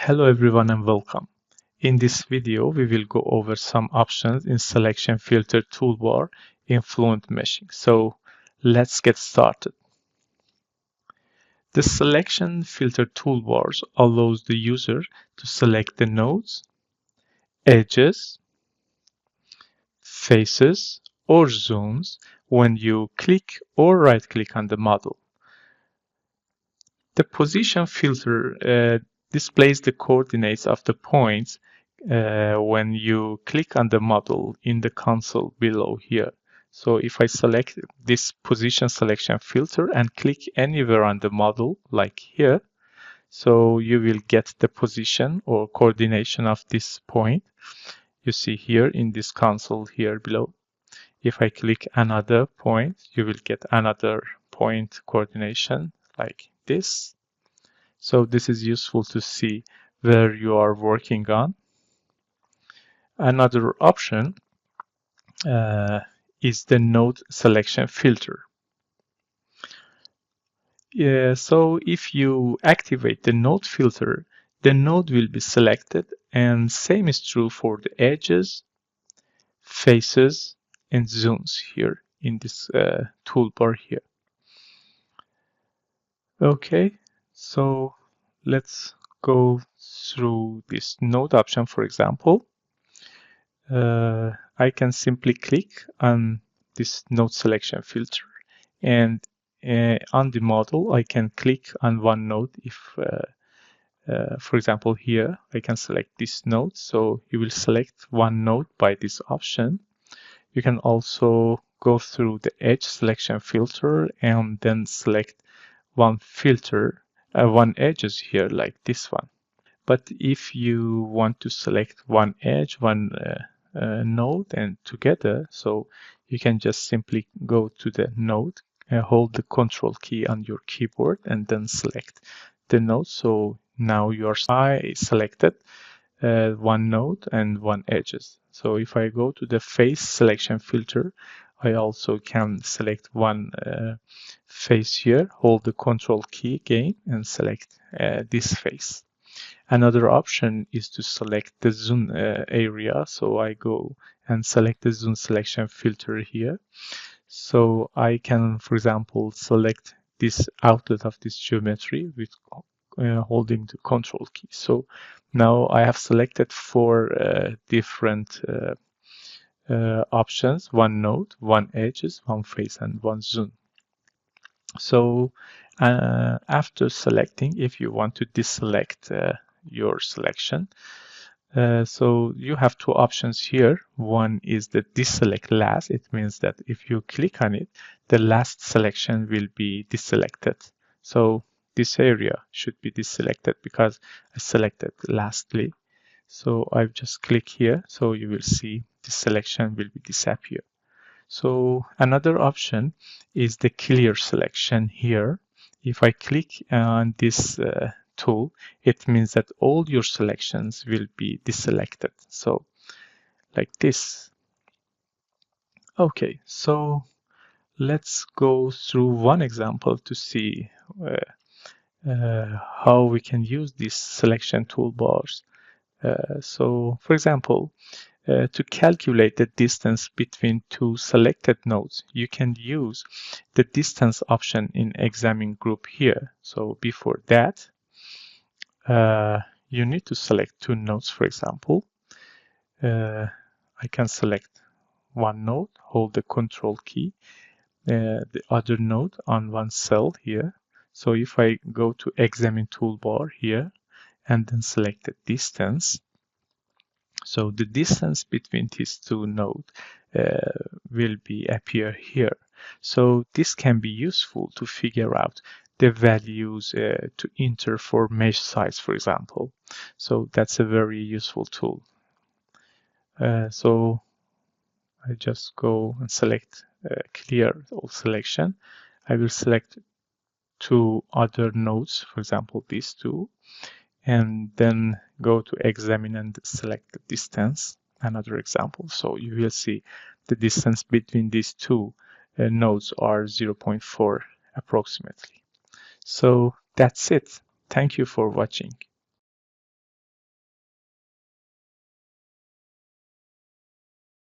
Hello everyone and welcome. In this video, we will go over some options in Selection Filter Toolbar in Fluent Meshing. So let's get started. The Selection Filter Toolbars allows the user to select the nodes, edges, faces, or zones when you click or right-click on the model. The position filter displays the coordinates of the points when you click on the model in the console below here. So if I select this position selection filter and click anywhere on the model, like here, so you will get the position or coordination of this point. You see here in this console here below. If I click another point, you will get another point coordination like this. So this is useful to see where you are working on. Another option is the node selection filter. So if you activate the node filter, the node will be selected, and same is true for the edges, faces, and zones here in this toolbar here. Okay, so let's go through this node option. For example, I can simply click on this node selection filter, and on the model I can click on one node. If for example here I can select this node, so you will select one node by this option. You can also go through the edge selection filter and then select one filter, one edges here like this one. But if you want to select one edge, one node and together, so you can just simply go to the node and hold the control key on your keyboard and then select the node. So now your I selected one node and one edges. So if I go to the face selection filter, I also can select one face here, hold the control key again and select this face. Another option is to select the zone area. So I go and select the zone selection filter here. So I can, for example, select this outlet of this geometry with holding the control key. So now I have selected four different options: one node, one edges, one face, and one zone. So after selecting, if you want to deselect your selection, so you have two options here. One is the deselect last. It means that if you click on it, the last selection will be deselected. So this area should be deselected because I selected lastly. So I just click here, so you will see the selection will be disappear. So another option is the clear selection here. If I click on this tool, it means that all your selections will be deselected. So like this. Okay, so let's go through one example to see how we can use these selection toolbars. So for example, to calculate the distance between two selected nodes, you can use the distance option in examine group here. So before that, you need to select two nodes, for example. I can select one node, hold the control key, the other node on one cell here. So if I go to examine toolbar here and then select the distance, so the distance between these two nodes will be appear here. So this can be useful to figure out the values to enter for mesh size, for example. So that's a very useful tool. So I just go and select clear all selection. I will select two other nodes, for example, these two, and then go to examine and select the distance, another example. So you will see the distance between these two nodes are 0.4 approximately. So that's it. Thank you for watching.